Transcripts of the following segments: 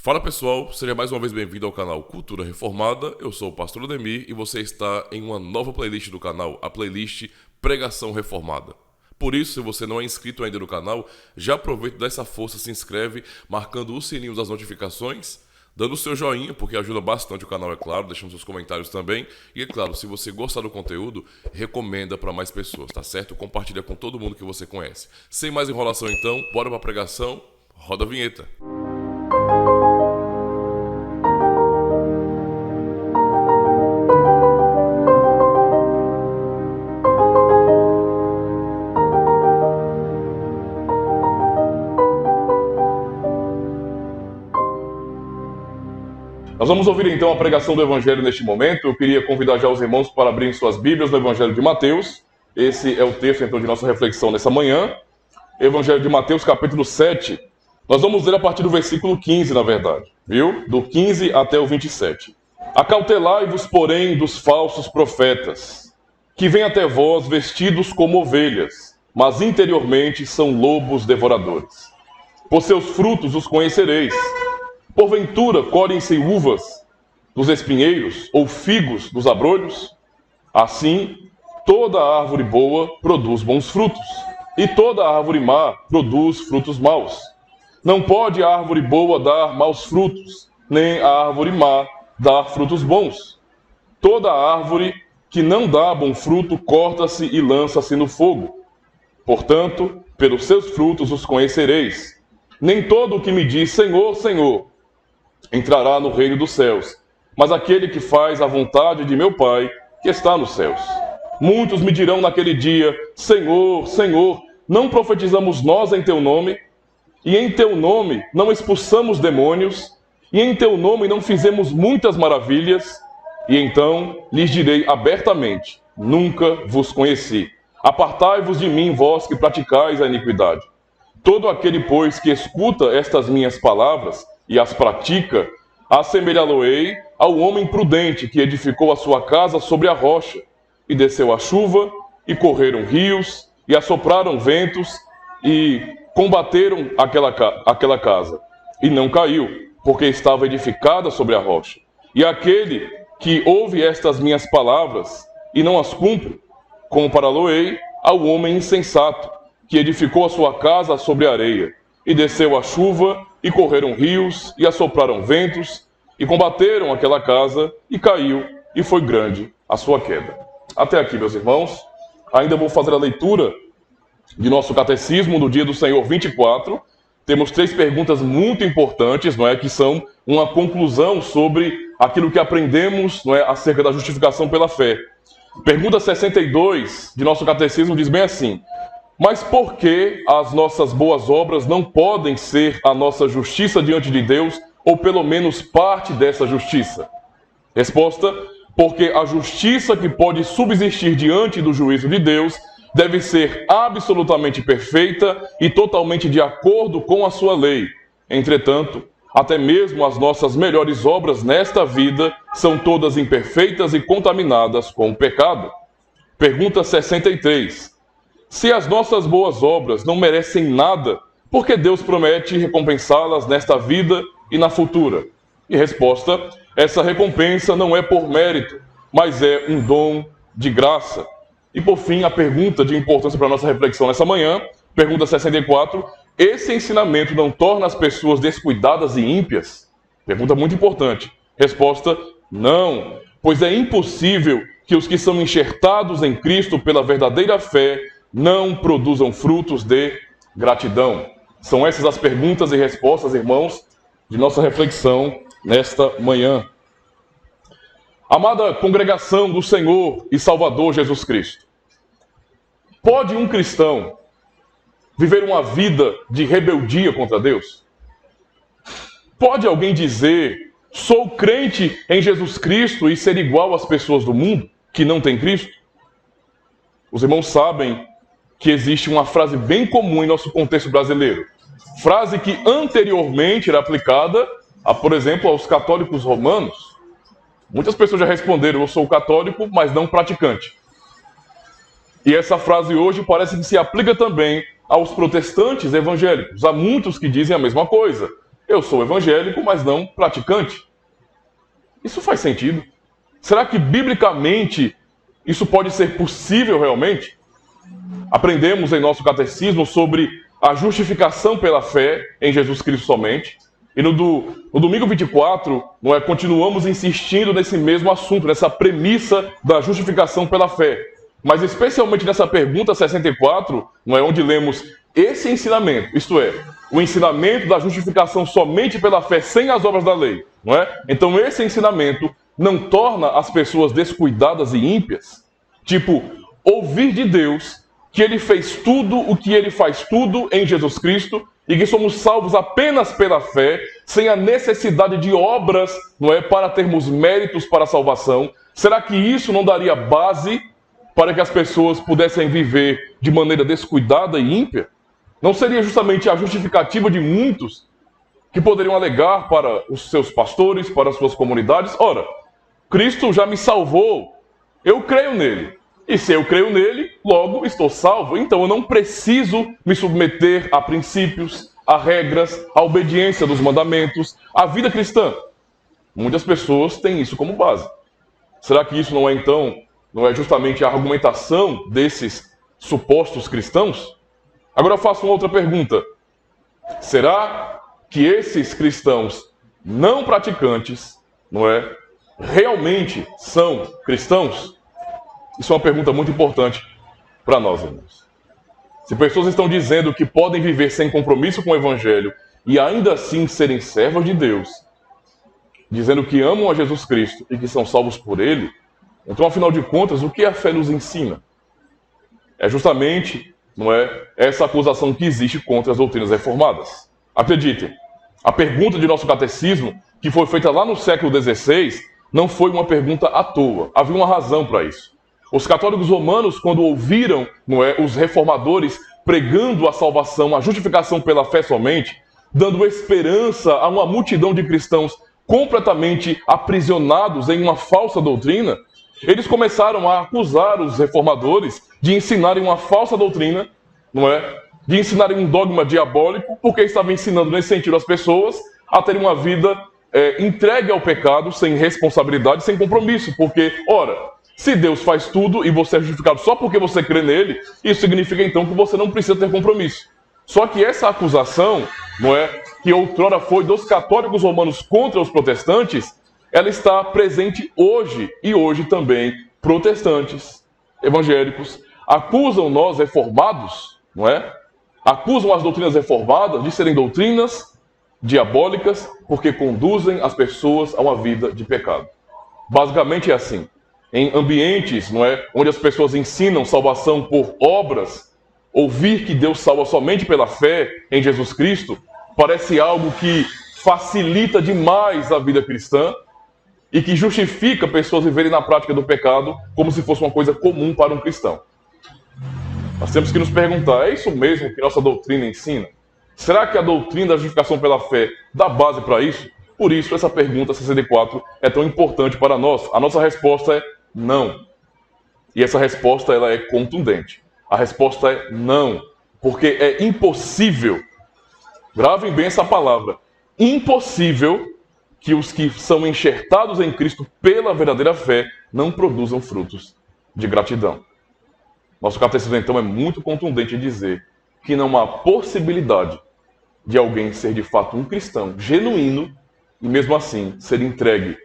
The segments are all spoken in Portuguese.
Fala pessoal, seja mais uma vez bem-vindo ao canal Cultura Reformada. Eu sou o Pastor Ademir e você está em uma nova playlist do canal, a playlist Pregação Reformada. Por isso, se você não é inscrito ainda no canal, já aproveita e dá essa força, se inscreve, marcando o sininho das notificações, dando o seu joinha, porque ajuda bastante o canal, é claro, deixando seus comentários também. E é claro, se você gostar do conteúdo, recomenda para mais pessoas, tá certo? Compartilha com todo mundo que você conhece. Sem mais enrolação então, bora pra pregação, roda a vinheta. Nós vamos ouvir então a pregação do Evangelho neste momento. Eu queria convidar já os irmãos para abrirem suas Bíblias no Evangelho de Mateus. Esse é o texto então de nossa reflexão nessa manhã. Evangelho de Mateus, capítulo 7. Nós vamos ler a partir do versículo 15, na verdade, viu? Do 15 até o 27. Acautelai-vos, porém, dos falsos profetas, que vêm até vós vestidos como ovelhas, mas interiormente são lobos devoradores. Por seus frutos os conhecereis. Porventura, colhem-se uvas dos espinheiros ou figos dos abrolhos? Assim, toda árvore boa produz bons frutos, e toda árvore má produz frutos maus. Não pode a árvore boa dar maus frutos, nem a árvore má dar frutos bons. Toda árvore que não dá bom fruto corta-se e lança-se no fogo. Portanto, pelos seus frutos os conhecereis. Nem todo o que me diz Senhor, Senhor entrará no reino dos céus, mas aquele que faz a vontade de meu Pai, que está nos céus. Muitos me dirão naquele dia, Senhor, Senhor, não profetizamos nós em teu nome? E em teu nome não expulsamos demônios? E em teu nome não fizemos muitas maravilhas? E então lhes direi abertamente, nunca vos conheci. Apartai-vos de mim, vós que praticais a iniquidade. Todo aquele, pois, que escuta estas minhas palavras e as pratica, assemelhá-lo-ei ao homem prudente que edificou a sua casa sobre a rocha, e desceu a chuva, e correram rios, e assopraram ventos, e combateram aquela casa, e não caiu, porque estava edificada sobre a rocha. E aquele que ouve estas minhas palavras e não as cumpre, compará-lo-ei ao homem insensato, que edificou a sua casa sobre a areia, e desceu a chuva, e correram rios, e assopraram ventos, e combateram aquela casa, e caiu, e foi grande a sua queda. Até aqui, meus irmãos. Ainda vou fazer a leitura de nosso catecismo do dia do Senhor 24. Temos 3 perguntas muito importantes, não é, que são uma conclusão sobre aquilo que aprendemos, não é, acerca da justificação pela fé. Pergunta 62 de nosso catecismo diz bem assim: mas por que as nossas boas obras não podem ser a nossa justiça diante de Deus, ou pelo menos parte dessa justiça? Resposta: porque a justiça que pode subsistir diante do juízo de Deus deve ser absolutamente perfeita e totalmente de acordo com a sua lei. Entretanto, até mesmo as nossas melhores obras nesta vida são todas imperfeitas e contaminadas com o pecado. Pergunta 63. Se as nossas boas obras não merecem nada, por que Deus promete recompensá-las nesta vida e na futura? E resposta: essa recompensa não é por mérito, mas é um dom de graça. E por fim, a pergunta de importância para a nossa reflexão nessa manhã, pergunta 64, esse ensinamento não torna as pessoas descuidadas e ímpias? Pergunta muito importante. Resposta: não, pois é impossível que os que são enxertados em Cristo pela verdadeira fé não produzam frutos de gratidão. São essas as perguntas e respostas, irmãos, de nossa reflexão nesta manhã. Amada congregação do Senhor e Salvador Jesus Cristo, pode um cristão viver uma vida de rebeldia contra Deus? Pode alguém dizer, sou crente em Jesus Cristo e ser igual às pessoas do mundo que não têm Cristo? Os irmãos sabem que existe uma frase bem comum em nosso contexto brasileiro. Frase que anteriormente era aplicada, por exemplo, aos católicos romanos. Muitas pessoas já responderam, eu sou católico, mas não praticante. E essa frase hoje parece que se aplica também aos protestantes evangélicos. Há muitos que dizem a mesma coisa. eu sou evangélico, mas não praticante. Isso faz sentido? Será que, biblicamente, isso pode ser possível realmente? Aprendemos em nosso catecismo sobre a justificação pela fé em Jesus Cristo somente. E no domingo 24, continuamos insistindo nesse mesmo assunto, nessa premissa da justificação pela fé. Mas especialmente nessa pergunta 64, onde lemos esse ensinamento, isto é, o ensinamento da justificação somente pela fé, sem as obras da lei. Então esse ensinamento não torna as pessoas descuidadas e ímpias? Tipo, ouvir de Deus que Ele fez tudo o que Ele faz tudo em Jesus Cristo e que somos salvos apenas pela fé, sem a necessidade de obras, para termos méritos para a salvação. Será que isso não daria base para que as pessoas pudessem viver de maneira descuidada e ímpia? Não seria justamente a justificativa de muitos que poderiam alegar para os seus pastores, para as suas comunidades? Ora, Cristo já me salvou, eu creio nele. E se eu creio nele, logo estou salvo. Então eu não preciso me submeter a princípios, a regras, a obediência dos mandamentos, a vida cristã. Muitas pessoas têm isso como base. Será que isso não é justamente a argumentação desses supostos cristãos? Agora eu faço uma outra pergunta. Será que esses cristãos não praticantes, realmente são cristãos? Isso é uma pergunta muito importante para nós, irmãos. Se pessoas estão dizendo que podem viver sem compromisso com o Evangelho e ainda assim serem servos de Deus, dizendo que amam a Jesus Cristo e que são salvos por Ele, então, afinal de contas, o que a fé nos ensina? É justamente, essa acusação que existe contra as doutrinas reformadas. Acreditem, a pergunta de nosso catecismo, que foi feita lá no século XVI, não foi uma pergunta à toa. Havia uma razão para isso. Os católicos romanos, quando ouviram os reformadores pregando a salvação, a justificação pela fé somente, dando esperança a uma multidão de cristãos completamente aprisionados em uma falsa doutrina, eles começaram a acusar os reformadores de ensinarem uma falsa doutrina, de ensinarem um dogma diabólico, porque estavam ensinando nesse sentido as pessoas a terem uma vida entregue ao pecado, sem responsabilidade, sem compromisso. Porque, ora, se Deus faz tudo e você é justificado só porque você crê nele, isso significa então que você não precisa ter compromisso. Só que essa acusação, que outrora foi dos católicos romanos contra os protestantes, ela está presente hoje, e hoje também protestantes, evangélicos, acusam nós reformados, acusam as doutrinas reformadas de serem doutrinas diabólicas porque conduzem as pessoas a uma vida de pecado. Basicamente é assim. Em ambientes onde as pessoas ensinam salvação por obras, ouvir que Deus salva somente pela fé em Jesus Cristo parece algo que facilita demais a vida cristã e que justifica pessoas viverem na prática do pecado como se fosse uma coisa comum para um cristão. Nós temos que nos perguntar, é isso mesmo que nossa doutrina ensina? Será que a doutrina da justificação pela fé dá base para isso? Por isso, essa pergunta 64 é tão importante para nós. A nossa resposta é não. E essa resposta ela é contundente. A resposta é não. Porque é impossível, gravem bem essa palavra, impossível que os que são enxertados em Cristo pela verdadeira fé não produzam frutos de gratidão. Nosso catecismo, então, é muito contundente em dizer que não há possibilidade de alguém ser de fato um cristão genuíno e mesmo assim ser entregue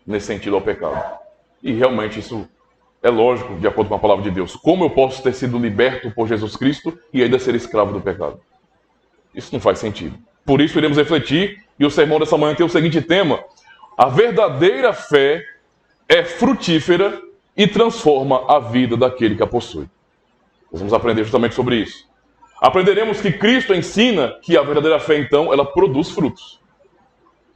nesse sentido ao pecado. E realmente isso é lógico, de acordo com a palavra de Deus. Como eu posso ter sido liberto por Jesus Cristo e ainda ser escravo do pecado? Isso não faz sentido. Por isso iremos refletir, e o sermão dessa manhã tem o seguinte tema: a verdadeira fé é frutífera e transforma a vida daquele que a possui. Nós vamos aprender justamente sobre isso. Aprenderemos que Cristo ensina que a verdadeira fé, então, ela produz frutos.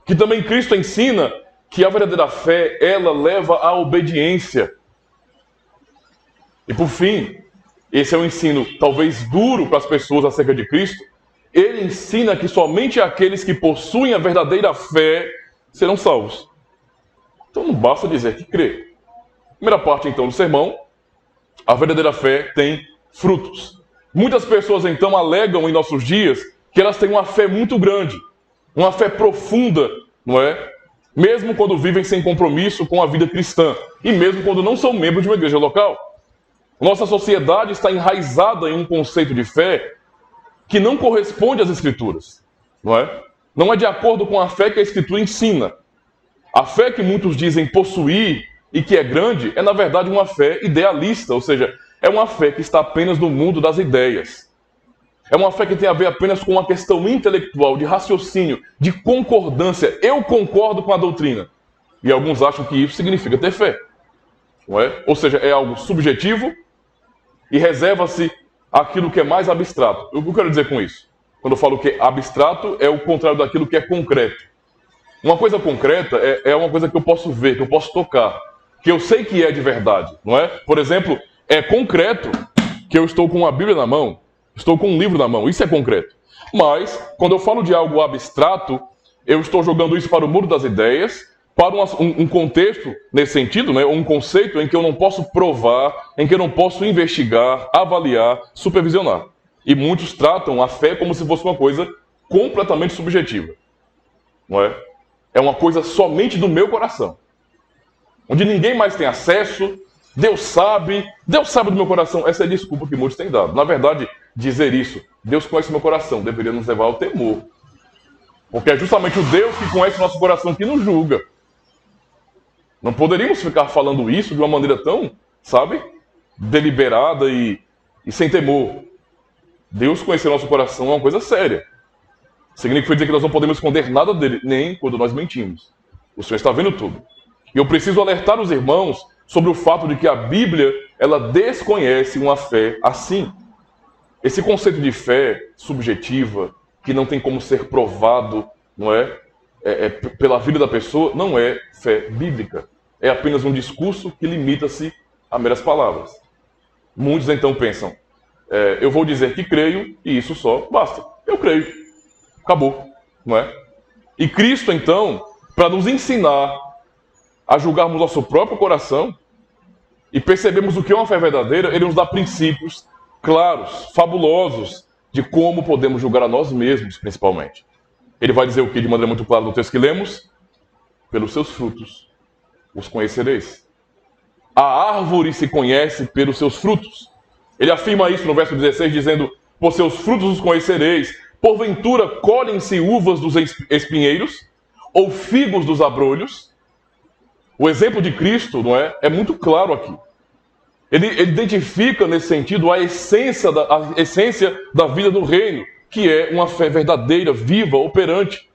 Que também Cristo ensina que a verdadeira fé, ela leva à obediência. E por fim, esse é um ensino talvez duro para as pessoas acerca de Cristo. Ele ensina que somente aqueles que possuem a verdadeira fé serão salvos. Então não basta dizer que crê. Primeira parte, então, do sermão: a verdadeira fé tem frutos. Muitas pessoas, então, alegam em nossos dias que elas têm uma fé muito grande. uma fé profunda, não é? Mesmo quando vivem sem compromisso com a vida cristã e mesmo quando não são membros de uma igreja local. Nossa sociedade está enraizada em um conceito de fé que não corresponde às Escrituras, não é? Não é de acordo com a fé que a Escritura ensina. A fé que muitos dizem possuir e que é grande é, na verdade, uma fé idealista, ou seja, é uma fé que está apenas no mundo das ideias. É uma fé que tem a ver apenas com uma questão intelectual, de raciocínio, de concordância. Eu concordo com a doutrina. E alguns acham que isso significa ter fé, não é? Ou seja, é algo subjetivo e reserva-se aquilo que é mais abstrato. O que eu quero dizer com isso? Quando eu falo que é abstrato, é o contrário daquilo que é concreto. Uma coisa concreta é uma coisa que eu posso ver, que eu posso tocar, que eu sei que é de verdade, não é? Por exemplo, é concreto que eu estou com uma Bíblia na mão, estou com um livro na mão, isso é concreto. Mas, quando eu falo de algo abstrato, eu estou jogando isso para o mundo das ideias, para um contexto nesse sentido, né? Um conceito em que eu não posso provar, em que eu não posso investigar, avaliar, supervisionar. E muitos tratam a fé como se fosse uma coisa completamente subjetiva, não é? É uma coisa somente do meu coração, onde ninguém mais tem acesso. Deus sabe do meu coração. Essa é a desculpa que muitos têm dado. Na verdade, dizer isso, Deus conhece o meu coração, deveria nos levar ao temor. Porque é justamente o Deus que conhece o nosso coração que nos julga. Não poderíamos ficar falando isso de uma maneira tão, sabe, deliberada e sem temor. Deus conhecer o nosso coração é uma coisa séria. Significa dizer que nós não podemos esconder nada dele, nem quando nós mentimos. O Senhor está vendo tudo. E eu preciso alertar os irmãos sobre o fato de que a Bíblia, ela desconhece uma fé assim. Esse conceito de fé subjetiva, que não tem como ser provado, não é? Pela vida da pessoa, não é fé bíblica. É apenas um discurso que limita-se a meras palavras. Muitos então pensam, eu vou dizer que creio e isso só basta. Eu creio. Acabou, não é? E Cristo então, para nos ensinar a julgarmos nosso próprio coração e percebermos o que é uma fé verdadeira, ele nos dá princípios claros, fabulosos, de como podemos julgar a nós mesmos, principalmente. Ele vai dizer o que de maneira muito clara no texto que lemos? Pelos seus frutos os conhecereis. A árvore se conhece pelos seus frutos. Ele afirma isso no verso 16, dizendo, por seus frutos os conhecereis. Porventura colhem-se uvas dos espinheiros ou figos dos abrolhos? O exemplo de Cristo, não é? É muito claro aqui. Ele identifica nesse sentido a essência da vida do reino, que é uma fé verdadeira, viva, operante.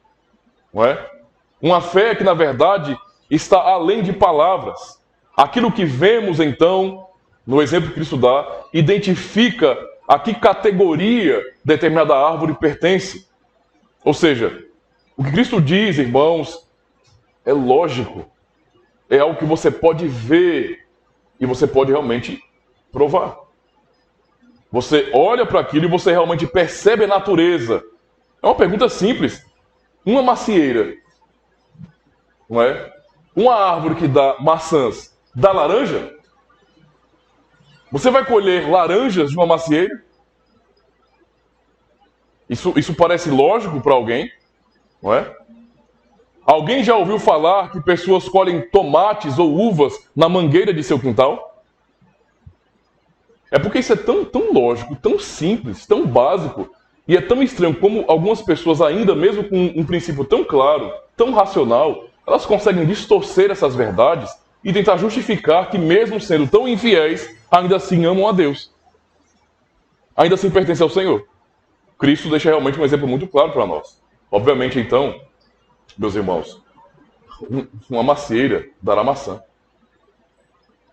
Não é? Uma fé que, na verdade, está além de palavras. Aquilo que vemos, então, no exemplo que Cristo dá, identifica a que categoria determinada árvore pertence. Ou seja, o que Cristo diz, irmãos, é lógico. É algo que você pode ver e você pode realmente provar. Você olha para aquilo e você realmente percebe a natureza. É uma pergunta simples. Uma macieira, não é? Uma árvore que dá maçãs, dá laranja? Você vai colher laranjas de uma macieira? Isso parece lógico para alguém, não é? Alguém já ouviu falar que pessoas colhem tomates ou uvas na mangueira de seu quintal? É porque isso é tão lógico, tão simples, tão básico, e é tão estranho como algumas pessoas, ainda mesmo com um princípio tão claro, tão racional, elas conseguem distorcer essas verdades e tentar justificar que, mesmo sendo tão infiéis, ainda assim amam a Deus. Ainda assim pertencem ao Senhor. Cristo deixa realmente um exemplo muito claro para nós. Obviamente, então, meus irmãos, uma macieira dará maçã.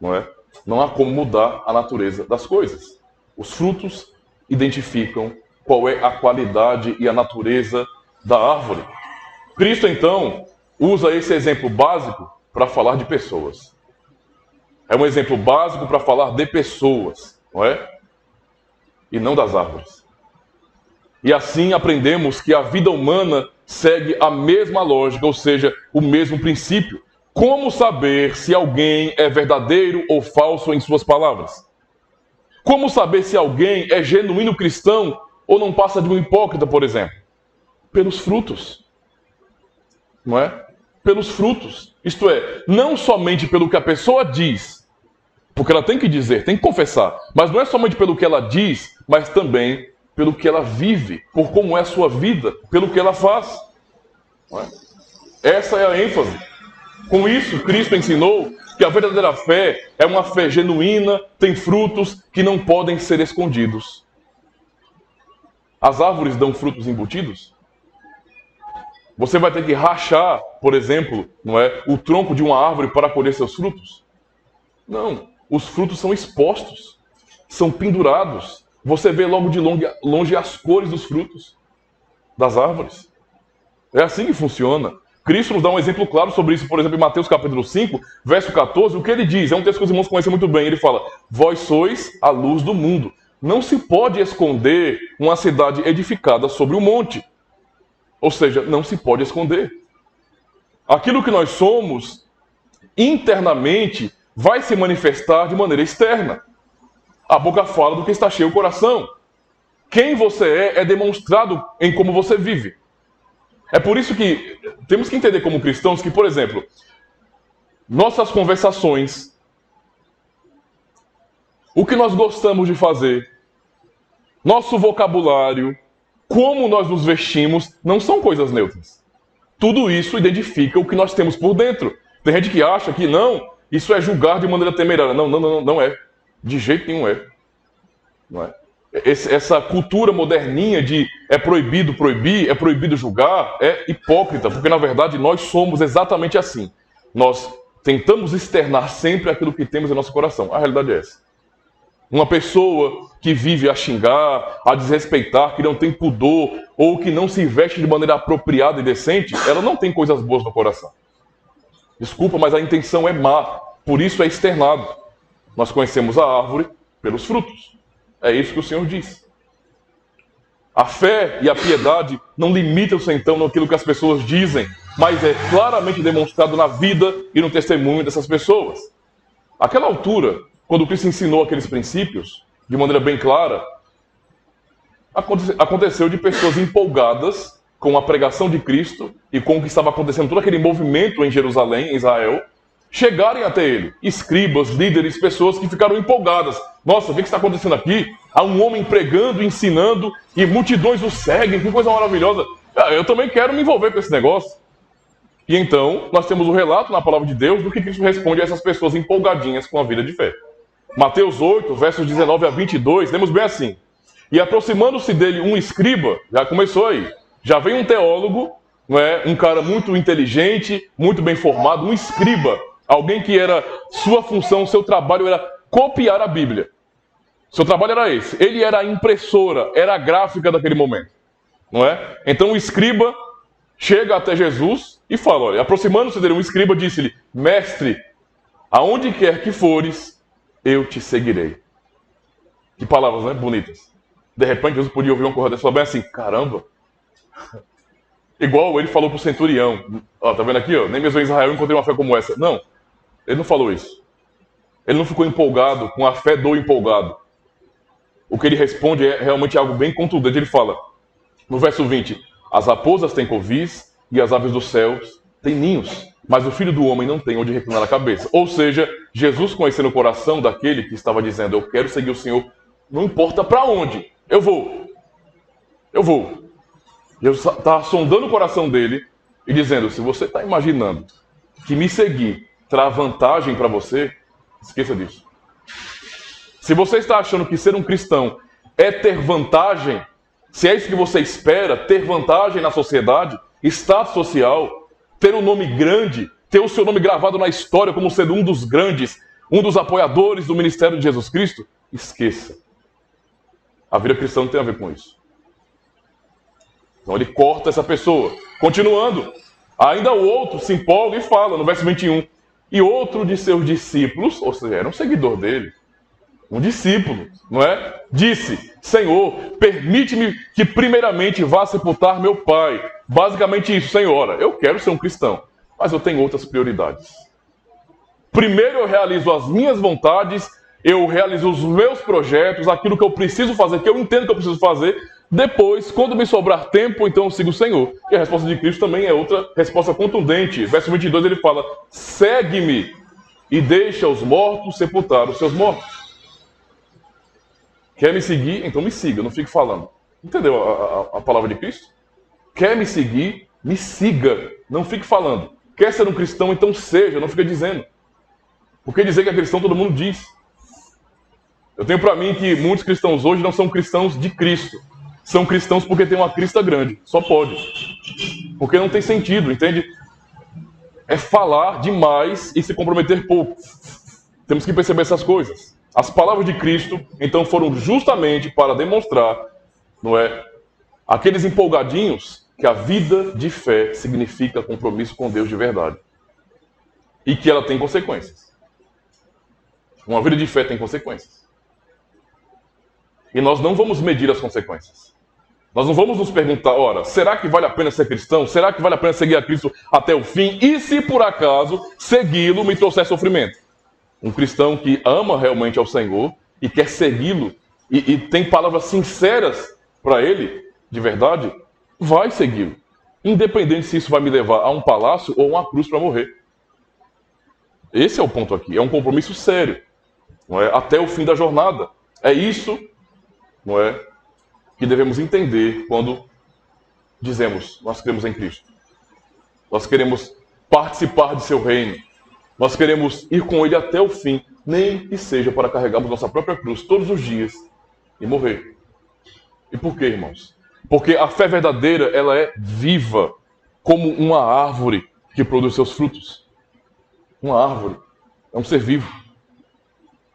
Não é? Não há como mudar a natureza das coisas. Os frutos identificam qual é a qualidade e a natureza da árvore. Cristo, então, usa esse exemplo básico para falar de pessoas. É um exemplo básico para falar de pessoas, não é? E não das árvores. E assim aprendemos que a vida humana segue a mesma lógica, ou seja, o mesmo princípio. Como saber se alguém é verdadeiro ou falso em suas palavras? Como saber se alguém é genuíno cristão ou não passa de um hipócrita, por exemplo? Pelos frutos. não é? Pelos frutos. Isto é, não somente pelo que a pessoa diz, porque ela tem que dizer, tem que confessar, mas não é somente pelo que ela diz, mas também pelo que ela vive, por como é a sua vida, pelo que ela faz. Não é? Essa é a ênfase. Com isso, Cristo ensinou que a verdadeira fé é uma fé genuína, tem frutos que não podem ser escondidos. As árvores dão frutos embutidos? Você vai ter que rachar, por exemplo, não é, o tronco de uma árvore para colher seus frutos? Não. Os frutos são expostos, são pendurados. Você vê logo de longe as cores dos frutos das árvores. É assim que funciona. Cristo nos dá um exemplo claro sobre isso, por exemplo, em Mateus capítulo 5, verso 14, o que ele diz? É um texto que os irmãos conhecem muito bem. Ele fala, vós sois a luz do mundo. Não se pode esconder uma cidade edificada sobre um monte. Ou seja, não se pode esconder. Aquilo que nós somos, internamente, vai se manifestar de maneira externa. A boca fala do que está cheio o coração. Quem você é demonstrado em como você vive. É por isso que temos que entender como cristãos que, por exemplo, nossas conversações, o que nós gostamos de fazer, nosso vocabulário, como nós nos vestimos, não são coisas neutras. Tudo isso identifica o que nós temos por dentro. Tem gente que acha que não, isso é julgar de maneira temerária. Não é. De jeito nenhum é. Não é. Essa cultura moderninha de é proibido proibir, é proibido julgar, é hipócrita, porque na verdade nós somos exatamente assim. Nós tentamos externar sempre aquilo que temos em nosso coração. A realidade é essa. Uma pessoa que vive a xingar, a desrespeitar, que não tem pudor, ou que não se veste de maneira apropriada e decente, ela não tem coisas boas no coração. Desculpa, mas a intenção é má, por isso é externado. Nós conhecemos a árvore pelos frutos. É isso que o Senhor diz. A fé e a piedade não limitam-se então naquilo que as pessoas dizem, mas é claramente demonstrado na vida e no testemunho dessas pessoas. Àquela altura, quando Cristo ensinou aqueles princípios, de maneira bem clara, aconteceu de pessoas empolgadas com a pregação de Cristo e com o que estava acontecendo, todo aquele movimento em Jerusalém, em Israel, chegarem até ele. Escribas, líderes, pessoas que ficaram empolgadas. Nossa, o que está acontecendo aqui? Há um homem pregando, ensinando, e multidões o seguem, que coisa maravilhosa. Eu também quero me envolver com esse negócio. E então, nós temos o relato na palavra de Deus do que Cristo responde a essas pessoas empolgadinhas com a vida de fé. Mateus 8, versos 19 a 22, lemos bem assim. E aproximando-se dele um escriba, já começou aí, já vem um teólogo, não é? Um cara muito inteligente, muito bem formado, um escriba, alguém que era, sua função, seu trabalho era copiar a Bíblia. Seu trabalho era esse, ele era a impressora, era a gráfica daquele momento, não é? Então o escriba chega até Jesus e fala, olha, aproximando-se dele um escriba, disse-lhe, mestre, aonde quer que fores, eu te seguirei. Que palavras, né? Bonitas. De repente, Jesus podia ouvir uma coisa dessa, bem assim, caramba. Igual ele falou para o centurião. Ó, tá vendo aqui? Ó, nem mesmo em Israel eu encontrei uma fé como essa. Não, ele não falou isso. Ele não ficou empolgado com a fé do empolgado. O que ele responde é realmente algo bem contundente. Ele fala, no verso 20, as raposas têm covis e as aves dos céus têm ninhos, mas o Filho do Homem não tem onde reclinar a cabeça. Ou seja, Jesus conhecendo o coração daquele que estava dizendo, eu quero seguir o Senhor, não importa para onde, eu vou. Jesus está sondando o coração dele e dizendo, se você está imaginando que me seguir traz vantagem para você, esqueça disso. Se você está achando que ser um cristão é ter vantagem, se é isso que você espera, ter vantagem na sociedade, status social, ter um nome grande, ter o seu nome gravado na história como sendo um dos grandes, um dos apoiadores do ministério de Jesus Cristo, esqueça. A vida cristã não tem a ver com isso. Então ele corta essa pessoa. Continuando, ainda o outro se empolga e fala, no verso 21, e outro de seus discípulos, ou seja, era um seguidor dele, um discípulo, não é? Disse, Senhor, permite-me que primeiramente vá sepultar meu pai. Basicamente isso, Senhora, eu quero ser um cristão, mas eu tenho outras prioridades. Primeiro eu realizo as minhas vontades, eu realizo os meus projetos, aquilo que eu preciso fazer, que eu entendo que eu preciso fazer, Depois, quando me sobrar tempo, então eu sigo o Senhor. E a resposta de Cristo também é outra resposta contundente. Verso 22 ele fala: segue-me e deixa os mortos sepultar os seus mortos. Quer me seguir? Então me siga, não fique falando. Entendeu a palavra de Cristo? Quer me seguir? Me siga, não fique falando. Quer ser um cristão? Então seja, não fica dizendo. Porque dizer que é cristão todo mundo diz. Eu tenho para mim que muitos cristãos hoje não são cristãos de Cristo. São cristãos porque tem uma crista grande. Só pode. Porque não tem sentido, entende? É falar demais e se comprometer pouco. Temos que perceber essas coisas. As palavras de Cristo, então, foram justamente para demonstrar, não é, aqueles empolgadinhos, que a vida de fé significa compromisso com Deus de verdade. E que ela tem consequências. Uma vida de fé tem consequências. E nós não vamos medir as consequências. Nós não vamos nos perguntar, ora, será que vale a pena ser cristão? Será que vale a pena seguir a Cristo até o fim? E se por acaso segui-lo me trouxer sofrimento? Um cristão que ama realmente ao Senhor e quer segui-lo e tem palavras sinceras para ele, de verdade, vai segui-lo. Independente se isso vai me levar a um palácio ou a uma cruz para morrer. Esse é o ponto aqui. É um compromisso sério, não é? Até o fim da jornada. É isso, não é, que devemos entender quando dizemos, nós cremos em Cristo. Nós queremos participar de seu reino. Nós queremos ir com ele até o fim, nem que seja para carregarmos nossa própria cruz todos os dias e morrer. E por quê, irmãos? Porque a fé verdadeira, ela é viva, como uma árvore que produz seus frutos. Uma árvore é um ser vivo.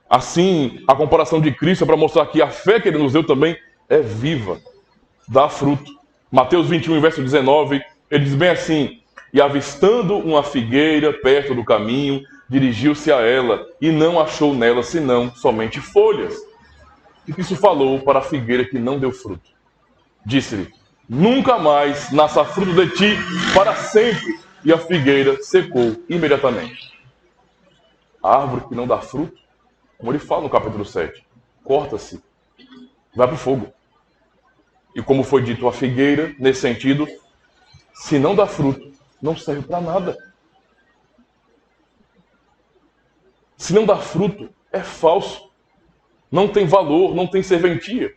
Assim, a comparação de Cristo é para mostrar que a fé que ele nos deu também é viva, dá fruto. Mateus 21, verso 19, ele diz bem assim: e avistando uma figueira perto do caminho, dirigiu-se a ela e não achou nela senão somente folhas. E Cristo falou para a figueira que não deu fruto. Disse-lhe: nunca mais nasça fruto de ti para sempre. E a figueira secou imediatamente. A árvore que não dá fruto, como ele fala no capítulo 7, corta-se, vai para o fogo. E como foi dito, a figueira, nesse sentido, se não dá fruto, não serve para nada. Se não dá fruto, é falso. Não tem valor, não tem serventia.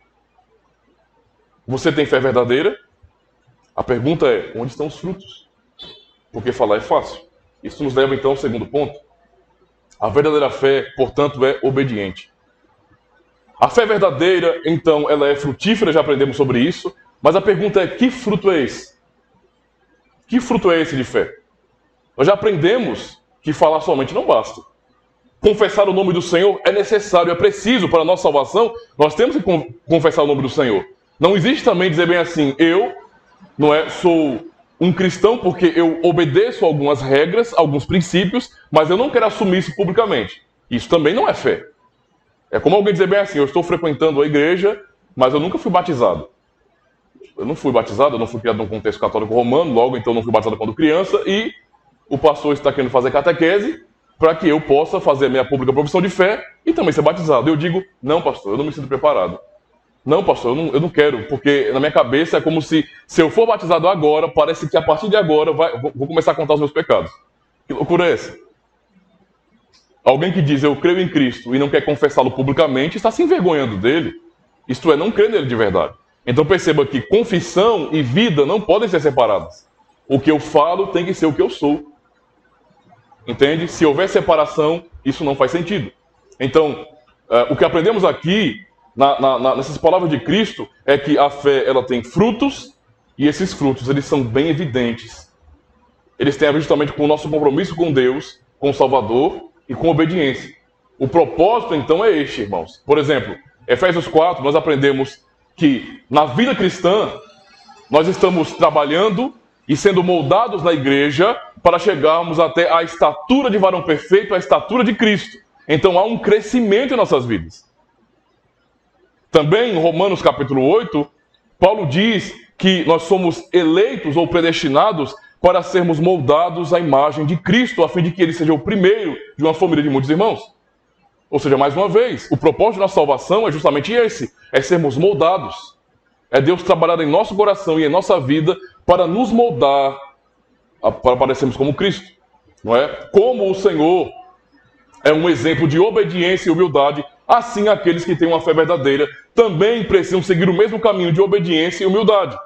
Você tem fé verdadeira? A pergunta é, onde estão os frutos? Porque falar é fácil. Isso nos leva então ao segundo ponto. A verdadeira fé, portanto, é obediente. A fé verdadeira, então, ela é frutífera, já aprendemos sobre isso, mas a pergunta é, que fruto é esse? Que fruto é esse de fé? Nós já aprendemos que falar somente não basta. Confessar o nome do Senhor é necessário, é preciso para a nossa salvação. Nós temos que confessar o nome do Senhor. Não existe também dizer bem assim, eu sou um cristão porque eu obedeço algumas regras, alguns princípios, mas eu não quero assumir isso publicamente. Isso também não é fé. É como alguém dizer bem assim, eu estou frequentando a igreja, mas eu nunca fui batizado. Eu não fui batizado, eu não fui criado num contexto católico romano, logo então não fui batizado quando criança, e o pastor está querendo fazer catequese para que eu possa fazer a minha pública profissão de fé e também ser batizado. Eu digo, não pastor, eu não me sinto preparado. Não pastor, eu não quero, porque na minha cabeça é como se eu for batizado agora, parece que a partir de agora vou começar a contar os meus pecados. Que loucura é essa? Alguém que diz eu creio em Cristo e não quer confessá-lo publicamente está se envergonhando dele. Isto é, não crê nele de verdade. Então perceba que confissão e vida não podem ser separadas. O que eu falo tem que ser o que eu sou. Entende? Se houver separação, isso não faz sentido. Então, o que aprendemos aqui, nessas palavras de Cristo, é que a fé ela tem frutos, e esses frutos eles são bem evidentes. Eles têm a ver justamente com o nosso compromisso com Deus, com o Salvador e com obediência. O propósito, então, é este, irmãos. Por exemplo, Efésios 4, nós aprendemos que na vida cristã, nós estamos trabalhando e sendo moldados na igreja para chegarmos até a estatura de varão perfeito, a estatura de Cristo. Então há um crescimento em nossas vidas. Também em Romanos capítulo 8, Paulo diz que nós somos eleitos ou predestinados para sermos moldados à imagem de Cristo, a fim de que ele seja o primeiro de uma família de muitos irmãos. Ou seja, mais uma vez, o propósito da salvação é justamente esse, é sermos moldados. É Deus trabalhar em nosso coração e em nossa vida para nos moldar, para parecermos como Cristo. Não é? Como o Senhor é um exemplo de obediência e humildade, assim aqueles que têm uma fé verdadeira também precisam seguir o mesmo caminho de obediência e humildade.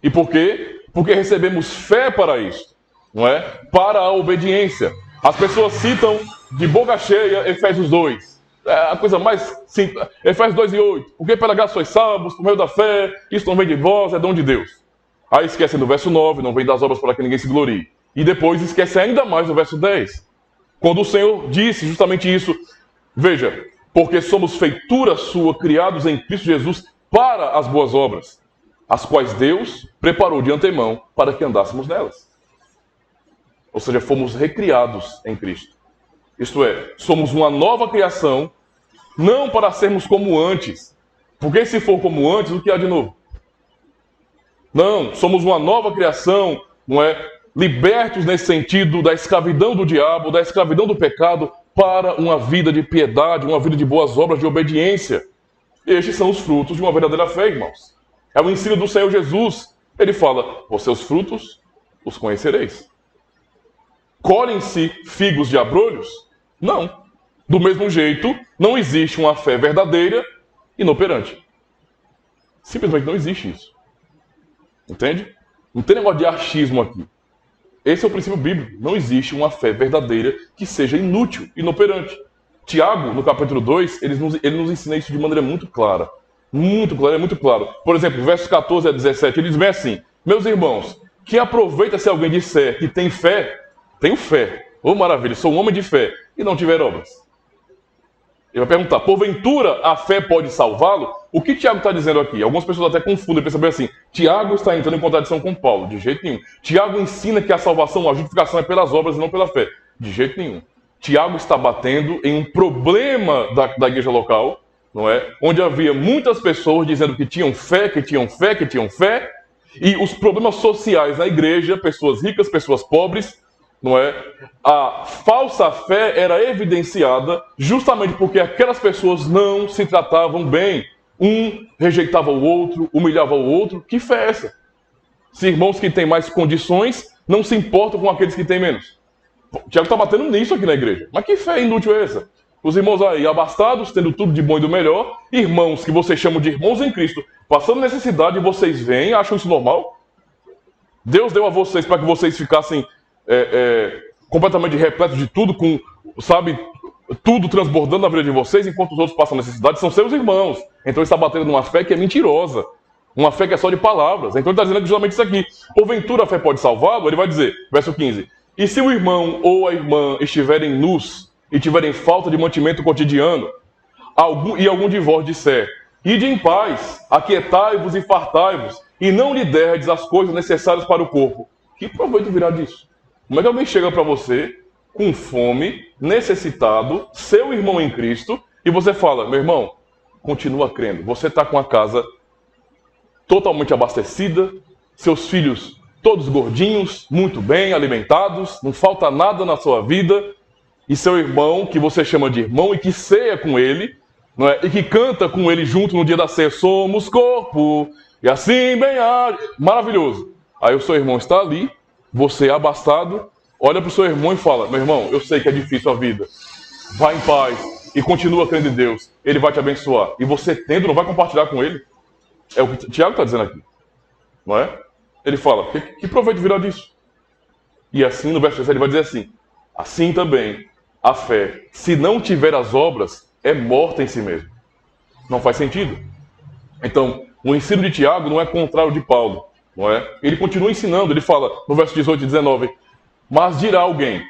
E por quê? Porque recebemos fé para isso, não é? Para a obediência. As pessoas citam de boca cheia Efésios 2. É a coisa mais simples. Efésios 2:8. Porque pela graça sois salvos, por meio da fé, isso não vem de vós, é dom de Deus. Aí esquecem do verso 9, não vem das obras para que ninguém se glorie. E depois esquece ainda mais do verso 10. Quando o Senhor disse justamente isso, veja, porque somos feitura sua, criados em Cristo Jesus para as boas obras, as quais Deus preparou de antemão para que andássemos nelas. Ou seja, fomos recriados em Cristo. Isto é, somos uma nova criação, não para sermos como antes. Porque se for como antes, o que há de novo? Não, somos uma nova criação, não é? Libertos nesse sentido da escravidão do diabo, da escravidão do pecado, para uma vida de piedade, uma vida de boas obras, de obediência. Estes são os frutos de uma verdadeira fé, irmãos. É o ensino do Senhor Jesus. Ele fala, por seus frutos os conhecereis. Colhem-se figos de abrolhos? Não. Do mesmo jeito, não existe uma fé verdadeira inoperante. Simplesmente não existe isso. Entende? Não tem negócio de achismo aqui. Esse é o princípio bíblico. Não existe uma fé verdadeira que seja inútil, inoperante. Tiago, no capítulo 2, ele nos ensina isso de maneira muito clara. Muito clara, é muito claro. Por exemplo, versos 14 a 17, ele diz bem assim: meus irmãos, que aproveita se alguém disser que tem fé, tenho fé. Oh, maravilha, sou um homem de fé, e não tiver obras. Ele vai perguntar, porventura a fé pode salvá-lo? O que Tiago está dizendo aqui? Algumas pessoas até confundem, pensam bem assim, Tiago está entrando em contradição com Paulo. De jeito nenhum. Tiago ensina que a salvação, a justificação é pelas obras e não pela fé. De jeito nenhum. Tiago está batendo em um problema da igreja local, não é? Onde havia muitas pessoas dizendo que tinham fé, que tinham fé, que tinham fé, e os problemas sociais na igreja, pessoas ricas, pessoas pobres, não é? A falsa fé era evidenciada justamente porque aquelas pessoas não se tratavam bem. Um rejeitava o outro, humilhava o outro. Que fé é essa? Se irmãos que têm mais condições não se importam com aqueles que têm menos. O Tiago está batendo nisso aqui na igreja. Mas que fé inútil é essa? Os irmãos aí abastados, tendo tudo de bom e do melhor, irmãos que vocês chamam de irmãos em Cristo, passando necessidade e vocês vêm, acham isso normal? Deus deu a vocês para que vocês ficassem completamente repletos de tudo, com, sabe, tudo transbordando na vida de vocês, enquanto os outros passam necessidade, são seus irmãos. Então ele está batendo numa fé que é mentirosa, uma fé que é só de palavras. Então ele está dizendo justamente isso aqui. Porventura a fé pode salvá-lo? Ele vai dizer, verso 15, e se o irmão ou a irmã estiverem nus e tiverem falta de mantimento cotidiano, e algum de vós disser, ide em paz, aquietai-vos e fartai-vos, e não lhe derdes as coisas necessárias para o corpo, que proveito virá disso? Como é que alguém chega para você com fome, necessitado, seu irmão em Cristo, e você fala, meu irmão, continua crendo. Você está com a casa totalmente abastecida, seus filhos todos gordinhos, muito bem alimentados, não falta nada na sua vida, e seu irmão, que você chama de irmão e que ceia com ele, não é? E que canta com ele junto no dia da ceia, somos corpo, e assim bem maravilhoso. Aí o seu irmão está ali, você é abastado, olha para o seu irmão e fala, meu irmão, eu sei que é difícil a vida, vai em paz e continua crendo em Deus, Ele vai te abençoar. E você tendo, não vai compartilhar com ele? É o que Tiago está dizendo aqui, não é? Ele fala, que proveito virá disso? E assim, no verso 17, ele vai dizer assim, assim também, a fé, se não tiver as obras, é morta em si mesmo. Não faz sentido. Então, o ensino de Tiago não é contrário de Paulo, não é? Ele continua ensinando, ele fala, no verso 18 e 19, mas dirá alguém,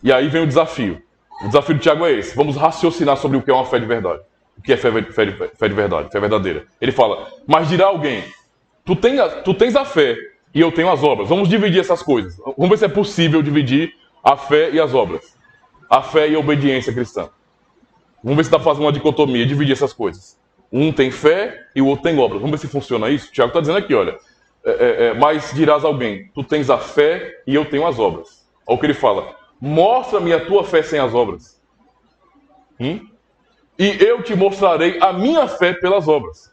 e aí vem o desafio. O desafio de Tiago é esse, vamos raciocinar sobre o que é uma fé de verdade. O que é fé de verdade, fé verdadeira. Ele fala, mas dirá alguém, tu tens a fé e eu tenho as obras. Vamos dividir essas coisas. Vamos ver se é possível dividir a fé e as obras. A fé e a obediência cristã. Vamos ver se dá para fazer uma dicotomia, dividir essas coisas. Um tem fé e o outro tem obras. Vamos ver se funciona isso? Tiago está dizendo aqui, olha, mas dirás a alguém, tu tens a fé e eu tenho as obras. Olha o que ele fala, mostra-me a tua fé sem as obras. E eu te mostrarei a minha fé pelas obras.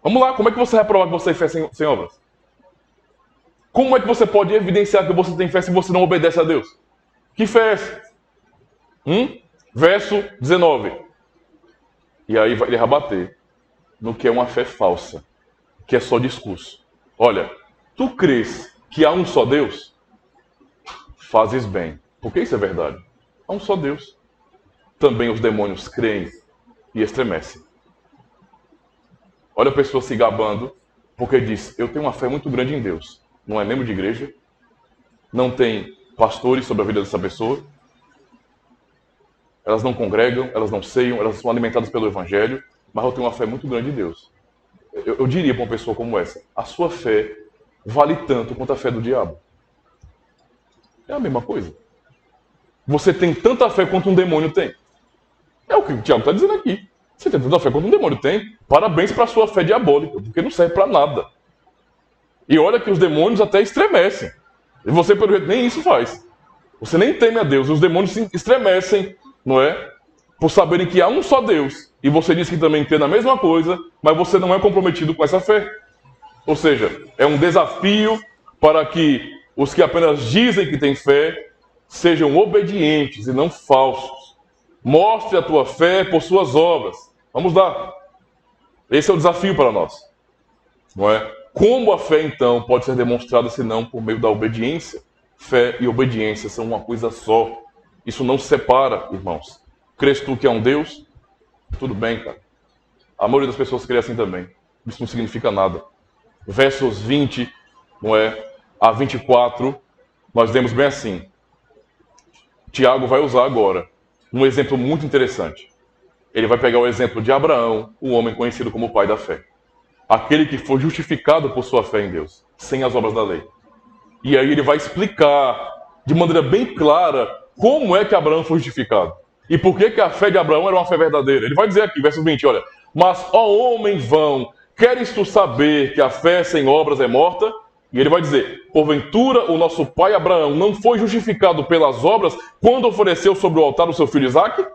Vamos lá, como é que você vai provar que você tem fé sem obras? Como é que você pode evidenciar que você tem fé se você não obedece a Deus? Que fé é essa? Verso 19. E aí ele vai bater no que é uma fé falsa, que é só discurso. Olha, tu crês que há um só Deus? Fazes bem, porque isso é verdade. Há um só Deus. Também os demônios creem e estremecem. Olha a pessoa se gabando, porque diz, eu tenho uma fé muito grande em Deus. Não é membro de igreja, não tem pastores sobre a vida dessa pessoa, elas não congregam, elas não ceiam, elas são alimentadas pelo Evangelho, mas eu tenho uma fé muito grande em Deus. Eu diria para uma pessoa como essa, a sua fé vale tanto quanto a fé do diabo. É a mesma coisa. Você tem tanta fé quanto um demônio tem. É o que o Tiago está dizendo aqui. Você tem tanta fé quanto um demônio tem. Parabéns para a sua fé diabólica, porque não serve para nada. E olha que os demônios até estremecem. E você, pelo jeito, nem isso faz. Você nem teme a Deus. Os demônios se estremecem, não é? Por saberem que há um só Deus. E você diz que também crê na mesma coisa, mas você não é comprometido com essa fé. Ou seja, é um desafio para que os que apenas dizem que têm fé sejam obedientes e não falsos. Mostre a tua fé por suas obras. Vamos lá. Esse é o desafio para nós. Não é? Como a fé, então, pode ser demonstrada senão por meio da obediência? Fé e obediência são uma coisa só. Isso não se separa, irmãos. Crês tu que é um Deus? Tudo bem, cara. A maioria das pessoas crê assim também. Isso não significa nada. Versos 20, não é, a 24, nós vemos bem assim. Tiago vai usar agora um exemplo muito interessante. Ele vai pegar o exemplo de Abraão, o homem conhecido como o pai da fé. Aquele que foi justificado por sua fé em Deus, sem as obras da lei. E aí ele vai explicar de maneira bem clara como é que Abraão foi justificado. E por que a fé de Abraão era uma fé verdadeira. Ele vai dizer aqui, verso 20, olha. Mas, ó homem vão, queres tu saber que a fé sem obras é morta? E ele vai dizer, porventura o nosso pai Abraão não foi justificado pelas obras quando ofereceu sobre o altar o seu filho Isaque?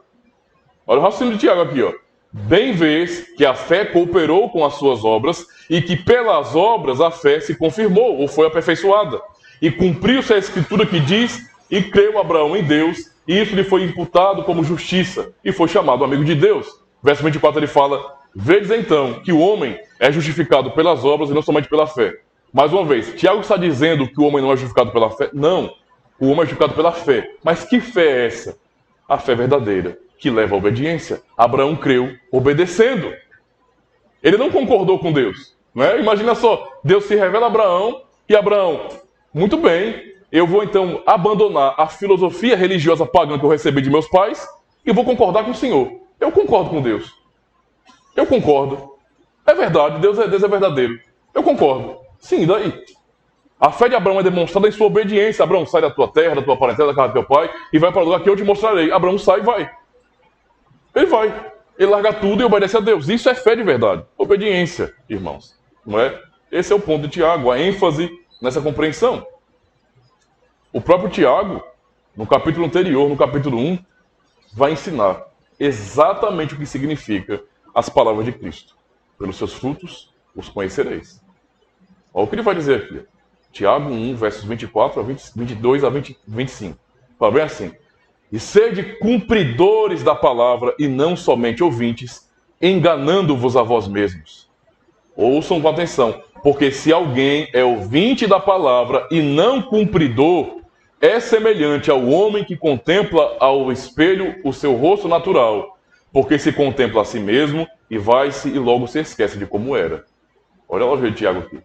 Olha o raciocínio de Tiago aqui, ó. Bem vês que a fé cooperou com as suas obras e que pelas obras a fé se confirmou ou foi aperfeiçoada. E cumpriu-se a escritura que diz, e creu Abraão em Deus, e isso lhe foi imputado como justiça, e foi chamado amigo de Deus. Verso 24 ele fala, vedes então que o homem é justificado pelas obras e não somente pela fé. Mais uma vez, Tiago está dizendo que o homem não é justificado pela fé? Não, o homem é justificado pela fé. Mas que fé é essa? A fé verdadeira, que leva à obediência. Abraão creu obedecendo. Ele não concordou com Deus. Não é? Imagina só, Deus se revela a Abraão e Abraão, muito bem, eu vou então abandonar a filosofia religiosa pagã que eu recebi de meus pais e vou concordar com o Senhor. Eu concordo com Deus. Eu concordo. É verdade, Deus é verdadeiro. Eu concordo. Sim, daí? A fé de Abraão é demonstrada em sua obediência. Abraão, sai da tua terra, da tua parentela, da casa do teu pai e vai para o lugar que eu te mostrarei. Abraão sai e vai. Ele vai. Ele larga tudo e obedece a Deus. Isso é fé de verdade. Obediência, irmãos. Não é? Esse é o ponto de Tiago, a ênfase nessa compreensão. O próprio Tiago, no capítulo anterior, no capítulo 1, vai ensinar exatamente o que significa as palavras de Cristo. Pelos seus frutos os conhecereis. Olha o que ele vai dizer aqui. Tiago 1, versos 24 a 22 a 25. Fala bem assim. E sede cumpridores da palavra e não somente ouvintes, enganando-vos a vós mesmos. Ouçam com atenção, porque se alguém é ouvinte da palavra e não cumpridor, é semelhante ao homem que contempla ao espelho o seu rosto natural, porque se contempla a si mesmo e vai-se e logo se esquece de como era. Olha lá o jeito de Tiago aqui.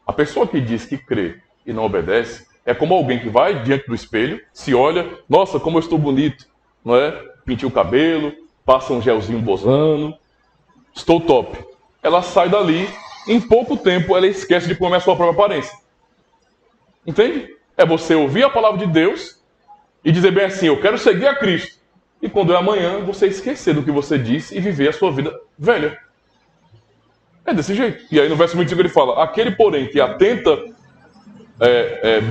A pessoa que diz que crê e não obedece é como alguém que vai diante do espelho, se olha, nossa, como eu estou bonito, não é? Pintei o cabelo, passa um gelzinho bozano, estou top. Ela sai dali, em pouco tempo ela esquece de como é a sua própria aparência. Entende? É você ouvir a palavra de Deus e dizer bem assim, eu quero seguir a Cristo. E quando é amanhã, você esquecer do que você disse e viver a sua vida velha. É desse jeito. E aí no verso 25 ele fala, aquele porém que atenta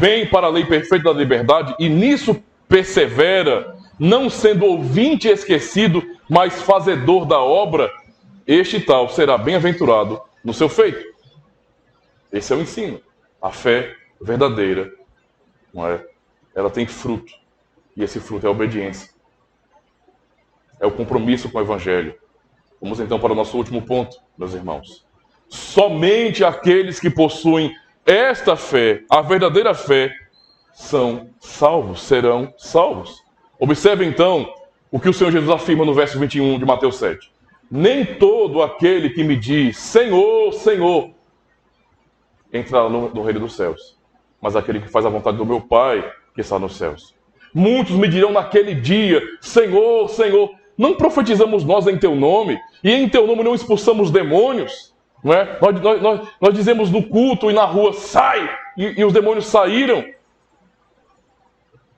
bem para a lei perfeita da liberdade e nisso persevera, não sendo ouvinte esquecido, mas fazedor da obra, este tal será bem-aventurado no seu feito. Esse é o ensino. A fé verdadeira, não é? Ela tem fruto. E esse fruto é a obediência. É o compromisso com o Evangelho. Vamos então para o nosso último ponto, meus irmãos. Somente aqueles que possuem esta fé, a verdadeira fé, são salvos, serão salvos. Observe então o que o Senhor Jesus afirma no verso 21 de Mateus 7. Nem todo aquele que me diz, Senhor, Senhor, entrará no reino dos céus, mas aquele que faz a vontade do meu Pai que está nos céus. Muitos me dirão naquele dia, Senhor, Senhor, não profetizamos nós em teu nome, e em teu nome não expulsamos demônios, não é? Nós dizemos no culto e na rua, sai, e os demônios saíram.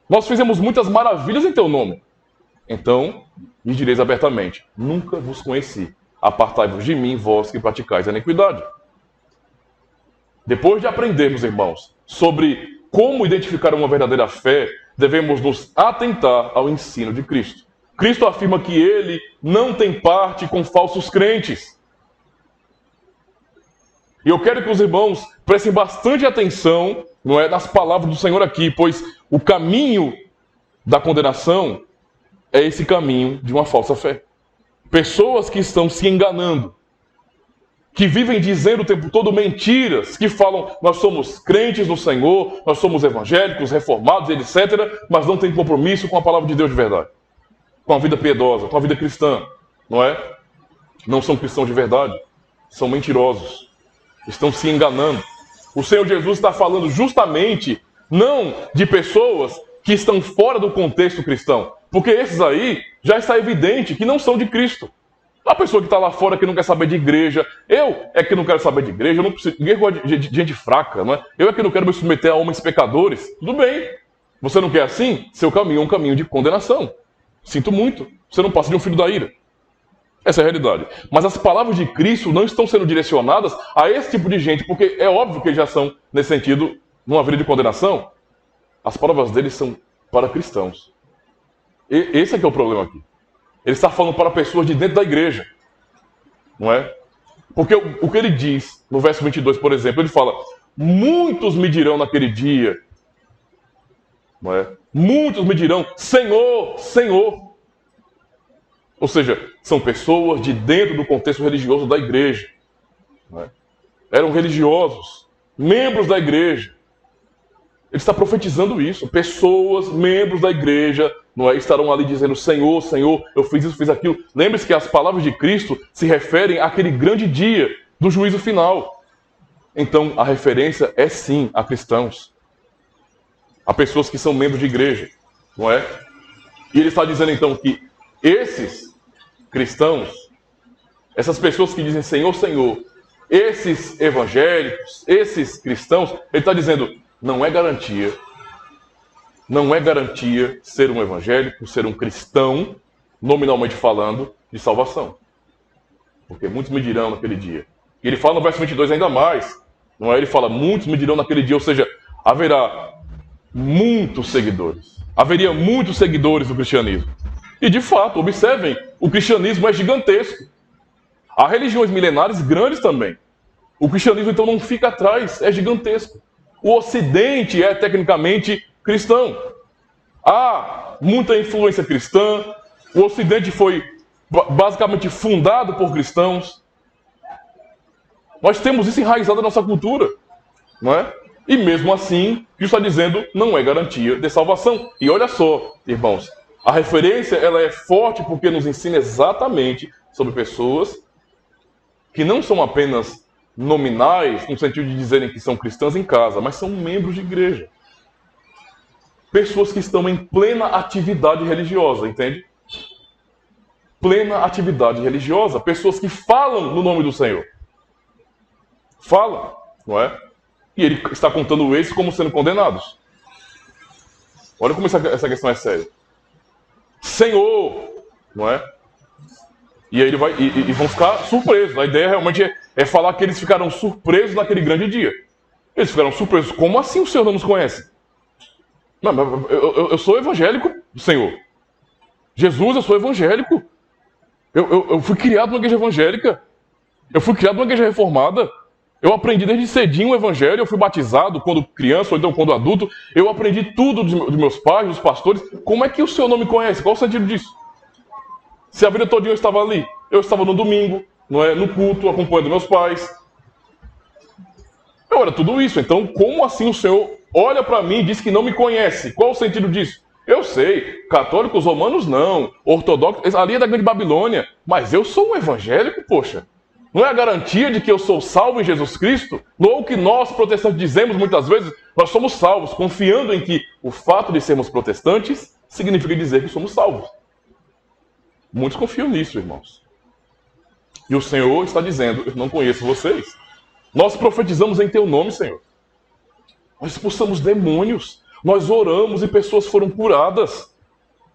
Nós fizemos muitas maravilhas em teu nome. Então, lhe direis abertamente, nunca vos conheci, apartai-vos de mim, vós que praticais a iniquidade. Depois de aprendermos, irmãos, sobre como identificar uma verdadeira fé, devemos nos atentar ao ensino de Cristo. Cristo afirma que ele não tem parte com falsos crentes. E eu quero que os irmãos prestem bastante atenção, não é, nas palavras do Senhor aqui, pois o caminho da condenação é esse caminho de uma falsa fé. Pessoas que estão se enganando, que vivem dizendo o tempo todo mentiras, que falam, nós somos crentes no Senhor, nós somos evangélicos, reformados, etc., mas não têm compromisso com a palavra de Deus de verdade, com a vida piedosa, com a vida cristã, não é? Não são cristãos de verdade, são mentirosos, estão se enganando. O Senhor Jesus está falando justamente, não de pessoas que estão fora do contexto cristão, porque esses aí já está evidente que não são de Cristo. A pessoa que está lá fora que não quer saber de igreja, eu é que não quero saber de igreja, eu não preciso, ninguém gosta de gente fraca, não é? Eu é que não quero me submeter a homens pecadores. Tudo bem, você não quer assim? Seu caminho é um caminho de condenação. Sinto muito, você não passa de um filho da ira. Essa é a realidade. Mas as palavras de Cristo não estão sendo direcionadas a esse tipo de gente, porque é óbvio que eles já são, nesse sentido, numa vida de condenação. As palavras deles são para cristãos. E esse é que é o problema aqui. Ele está falando para pessoas de dentro da igreja. Não é? Porque o que ele diz, no verso 22, por exemplo, ele fala, muitos me dirão naquele dia, não é? Muitos me dirão, Senhor, Senhor. Ou seja, são pessoas de dentro do contexto religioso da igreja. Não é? Eram religiosos, membros da igreja. Ele está profetizando isso. Pessoas, membros da igreja, não é, estarão ali dizendo, Senhor, Senhor, eu fiz isso, fiz aquilo. Lembre-se que as palavras de Cristo se referem àquele grande dia do juízo final. Então, a referência é sim a cristãos. A pessoas que são membros de igreja, não é? E ele está dizendo então que esses cristãos, essas pessoas que dizem Senhor, Senhor, esses evangélicos, esses cristãos, ele está dizendo, não é garantia ser um evangélico, ser um cristão, nominalmente falando, de salvação. Porque muitos me dirão naquele dia. E ele fala no verso 22 ainda mais, não é? Ele fala, muitos me dirão naquele dia, ou seja, haverá muitos seguidores. Haveria muitos seguidores do cristianismo. E de fato, observem, o cristianismo é gigantesco. Há religiões milenares grandes também. O cristianismo então não fica atrás, é gigantesco. O Ocidente é tecnicamente cristão. Há muita influência cristã. O Ocidente foi basicamente fundado por cristãos. Nós temos isso enraizado na nossa cultura, não é? E mesmo assim, Cristo está dizendo, não é garantia de salvação. E olha só, irmãos, a referência ela é forte porque nos ensina exatamente sobre pessoas que não são apenas nominais, no sentido de dizerem que são cristãs em casa, mas são membros de igreja. Pessoas que estão em plena atividade religiosa, entende? Plena atividade religiosa. Pessoas que falam no nome do Senhor. Falam, não é? E ele está contando esses como sendo condenados. Olha como essa questão é séria. Senhor, não é? E aí ele vai e vão ficar surpresos. A ideia realmente é falar que eles ficaram surpresos naquele grande dia. Eles ficaram surpresos. Como assim o Senhor não nos conhece? Não, eu sou evangélico, Senhor. Jesus, eu sou evangélico. Eu fui criado numa igreja evangélica. Eu fui criado numa igreja reformada. Eu aprendi desde cedinho o evangelho. Eu fui batizado quando criança ou então quando adulto. Eu aprendi tudo dos meus pais, dos pastores. Como é que o senhor não me conhece? Qual o sentido disso? Se a vida toda eu estava ali. Eu estava no domingo, não é? No culto, acompanhando meus pais. Eu era tudo isso. Então, como assim o senhor olha para mim e diz que não me conhece? Qual o sentido disso? Eu sei, católicos romanos não, ortodoxos, ali é da grande Babilônia, mas eu sou um evangélico, poxa. Não é a garantia de que eu sou salvo em Jesus Cristo? Não é o que nós, protestantes, dizemos muitas vezes? Nós somos salvos, confiando em que o fato de sermos protestantes significa dizer que somos salvos. Muitos confiam nisso, irmãos. E o Senhor está dizendo, eu não conheço vocês. Nós profetizamos em teu nome, Senhor. Nós expulsamos demônios. Nós oramos e pessoas foram curadas.